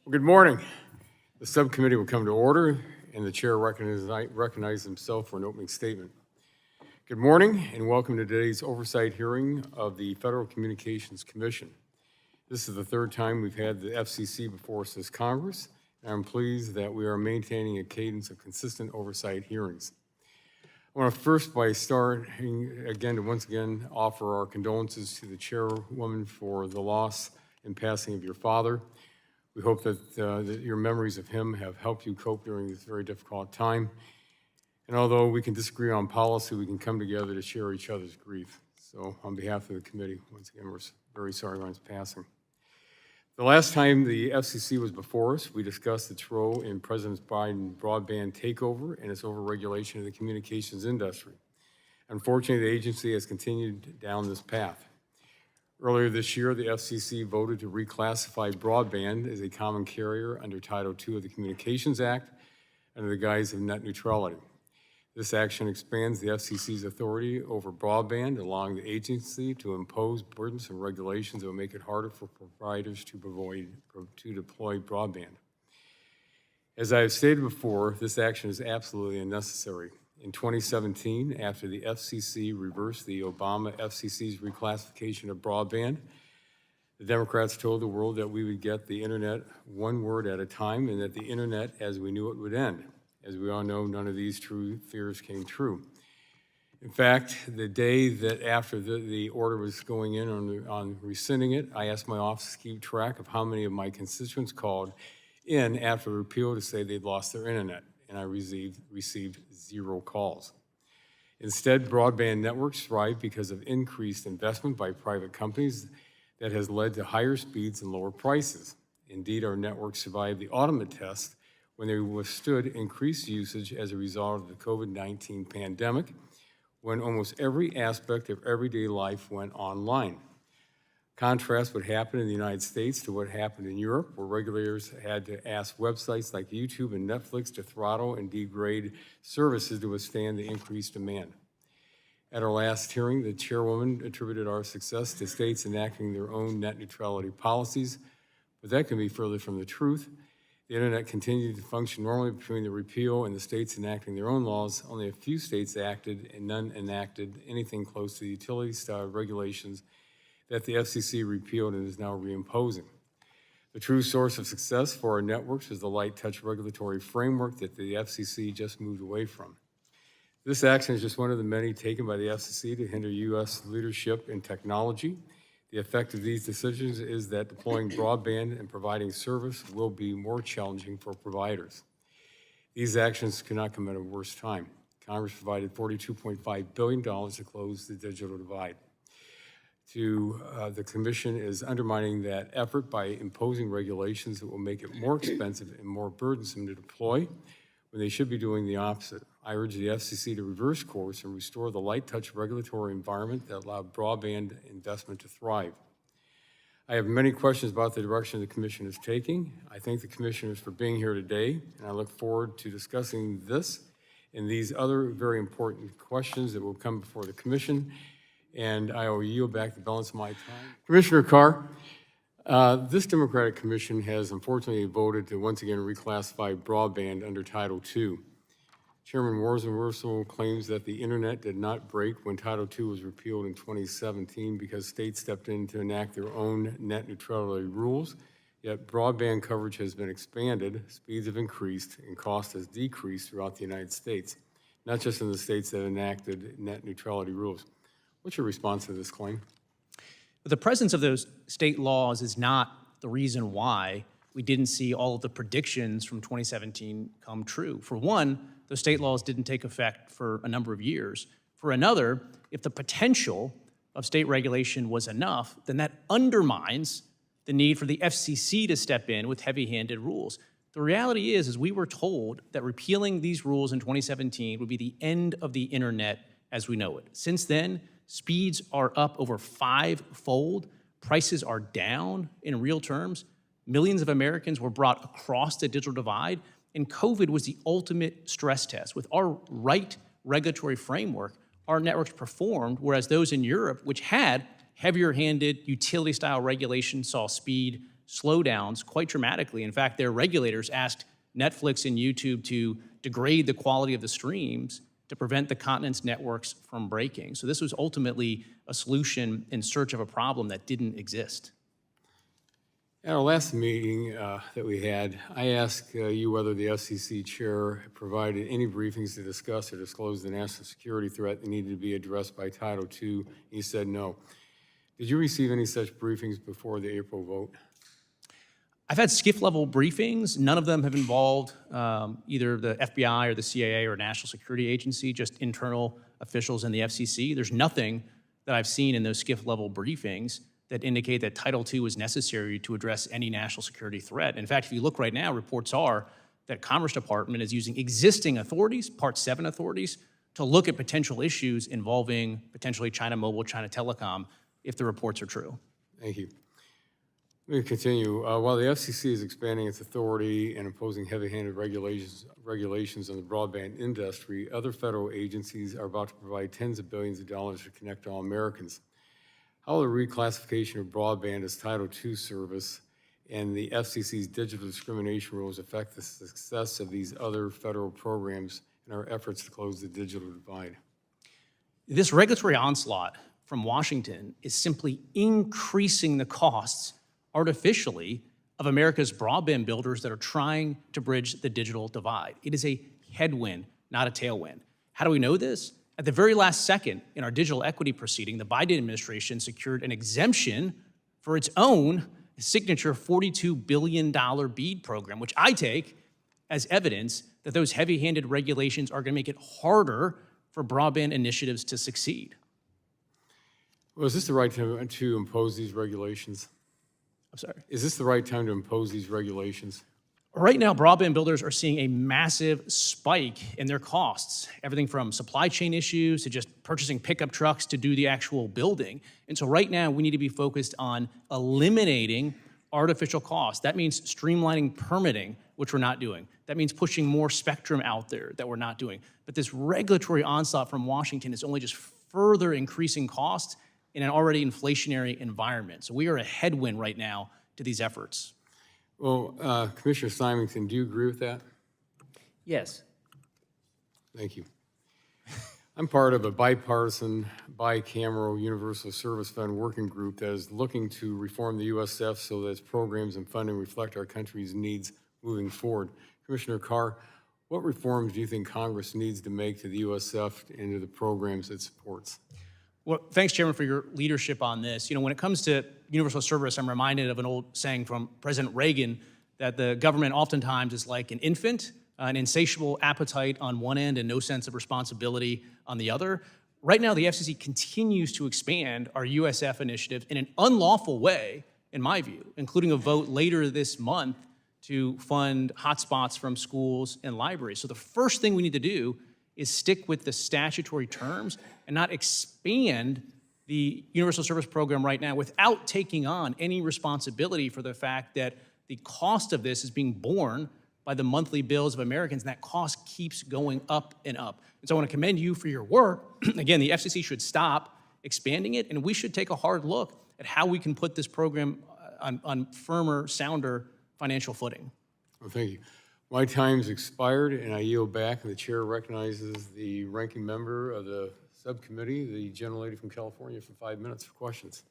Well, good morning. The subcommittee will come to order, and the chair recognizes himself for an opening statement. Good morning, and welcome to today's oversight hearing of the Federal Communications Commission. This is the third time we've had the FCC before us this Congress, and I'm pleased that we are maintaining a cadence of consistent oversight hearings. I want to first, by starting again, to once again offer our condolences to the chairwoman for the loss and passing of your father. We hope that your memories of him have helped you cope during this very difficult time. And although we can disagree on policy, we can come together to share each other's grief. So on behalf of the committee, once again, we're very sorry about his passing. The last time the FCC was before us, we discussed its role in President Biden's broadband takeover and its overregulation of the communications industry. Unfortunately, the agency has continued down this path. Earlier this year, the FCC voted to reclassify broadband as a common carrier under Title II of the Communications Act under the guise of net neutrality. This action expands the FCC's authority over broadband, allowing the agency to impose burdensome regulations that will make it harder for providers to deploy broadband. As I have stated before, this action is absolutely unnecessary. In 2017, after the FCC reversed the Obama FCC's reclassification of broadband, the Democrats told the world that we would get the internet one word at a time and that the internet as we knew it would end. As we all know, none of these true fears came true. In fact, the day that after the order was going in on rescinding it, I asked my office to keep track of how many of my constituents called in after repeal to say they'd lost their internet, and I received 0 calls. Instead, broadband networks thrive because of increased investment by private companies that has led to higher speeds and lower prices. Indeed, our networks survived the ultimate test when they withstood increased usage as a result of the COVID-19 pandemic, when almost every aspect of everyday life went online. Contrast what happened in the United States to what happened in Europe, where regulators had to ask websites like YouTube and Netflix to throttle and degrade services to withstand the increased demand. At our last hearing, the chairwoman attributed our success to states enacting their own net neutrality policies, but that can be further from the truth. The internet continued to function normally between the repeal and the states enacting their own laws. Only a few states acted and none enacted anything close to the utility-style regulations that the FCC repealed and is now reimposing. The true source of success for our networks is the light touch regulatory framework that the FCC just moved away from. This action is just one of the many taken by the FCC to hinder U.S. leadership in technology. The effect of these decisions is that deploying broadband and providing service will be more challenging for providers. These actions cannot come at a worse time. Congress provided $42.5 billion to close the digital divide. The Commission is undermining that effort by imposing regulations that will make it more expensive and more burdensome to deploy when they should be doing the opposite. I urge the FCC to reverse course and restore the light touch regulatory environment that allowed broadband investment to thrive. I have many questions about the direction the Commission is taking. I thank the Commissioners for being here today, and I look forward to discussing this and these other very important questions that will come before the Commission. And I will yield back the balance of my time. Commissioner Carr, this Democratic Commission has unfortunately voted to once again reclassify broadband under Title II. Chairman Warrenson claims that the internet did not break when Title II was repealed in 2017 because states stepped in to enact their own net neutrality rules, yet broadband coverage has been expanded, speeds have increased, and cost has decreased throughout the United States, not just in the states that enacted net neutrality rules. What's your response to this claim? The presence of those state laws is not the reason why we didn't see all of the predictions from 2017 come true. For one, those state laws didn't take effect for a number of years. For another, if the potential of state regulation was enough, then that undermines the need for the FCC to step in with heavy-handed rules. The reality is we were told that repealing these rules in 2017 would be the end of the internet as we know it. Since then, speeds are up over 5-fold. Prices are down in real terms. Millions of Americans were brought across the digital divide, and COVID was the ultimate stress test. With our right regulatory framework, our networks performed, whereas those in Europe, which had heavier-handed utility-style regulation, saw speed slowdowns quite dramatically. In fact, their regulators asked Netflix and YouTube to degrade the quality of the streams to prevent the continent's networks from breaking. So this was ultimately a solution in search of a problem that didn't exist. At our last meeting that we had, I asked you whether the FCC chair provided any briefings to discuss or disclose the national security threat that needed to be addressed by Title II. You said no. Did you receive any such briefings before the April vote? I've had SCIF-level briefings. None of them have involved either the FBI or the CIA or National Security Agency, just internal officials in the FCC. There's nothing that I've seen in those SCIF-level briefings that indicate that Title II is necessary to address any national security threat. In fact, if you look right now, reports are that Commerce Department is using existing authorities, Part 7 authorities, to look at potential issues involving potentially China Mobile, China Telecom, if the reports are true. Thank you. Let me continue. While the FCC is expanding its authority and imposing heavy-handed regulations on the broadband industry, other federal agencies are about to provide tens of billions of dollars to connect all Americans. How will the reclassification of broadband as Title II service and the FCC's digital discrimination rules affect the success of these other federal programs and our efforts to close the digital divide? This regulatory onslaught from Washington is simply increasing the costs artificially of America's broadband builders that are trying to bridge the digital divide. It is a headwind, not a tailwind. How do we know this? At the very last second in our digital equity proceeding, the Biden administration secured an exemption for its own signature $42 billion BEAD program, which I take as evidence that those heavy-handed regulations are going to make it harder for broadband initiatives to succeed. Well, is this the right time to impose these regulations? I'm sorry. Is this the right time to impose these regulations? Right now, broadband builders are seeing a massive spike in their costs, everything from supply chain issues to just purchasing pickup trucks to do the actual building. And so right now, we need to be focused on eliminating artificial costs. That means streamlining permitting, which we're not doing. That means pushing more spectrum out there that we're not doing. But this regulatory onslaught from Washington is only just further increasing costs in an already inflationary environment. So we are a headwind right now to these efforts. Well, Commissioner Symington, do you agree with that? Yes. Thank you. I'm part of a bipartisan, bicameral Universal Service Fund working group that is looking to reform the USF so that its programs and funding reflect our country's needs moving forward. Commissioner Carr, what reforms do you think Congress needs to make to the USF and to the programs it supports? Well, thanks, Chairman, for your leadership on this. You know, when it comes to universal service, I'm reminded of an old saying from President Reagan that the government oftentimes is like an infant, an insatiable appetite on one end and no sense of responsibility on the other. Right now, the FCC continues to expand our USF initiative in an unlawful way, in my view, including a vote later this month to fund hotspots from schools and libraries. So the first thing we need to do is stick with the statutory terms and not expand the Universal Service Program right now without taking on any responsibility for the fact that the cost of this is being borne by the monthly bills of Americans, and that cost keeps going up and up. And so I want to commend you for your work. Again, the FCC should stop expanding it, and we should take a hard look at how we can put this program on firmer, sounder financial footing. Well, thank you. My time's expired, and I yield back, and the chair recognizes the ranking member of the subcommittee, the gentlelady from California, for 5 minutes for questions.